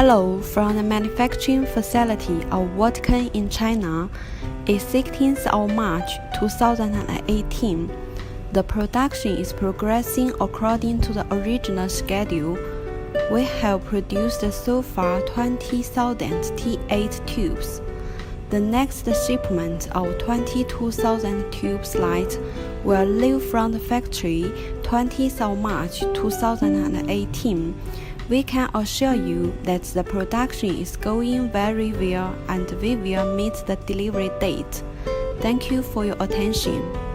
Hello from the manufacturing facility of VOLTACON in China. It's 16th of March 2018. The production is progressing according to the original schedule. We have produced so far 20,000 T8 tubes. The next shipment of 22,000 tubes light will leave from the factory 20th of March 2018. We can assure you that the production is going very well and we will meet the delivery date. Thank you for your attention.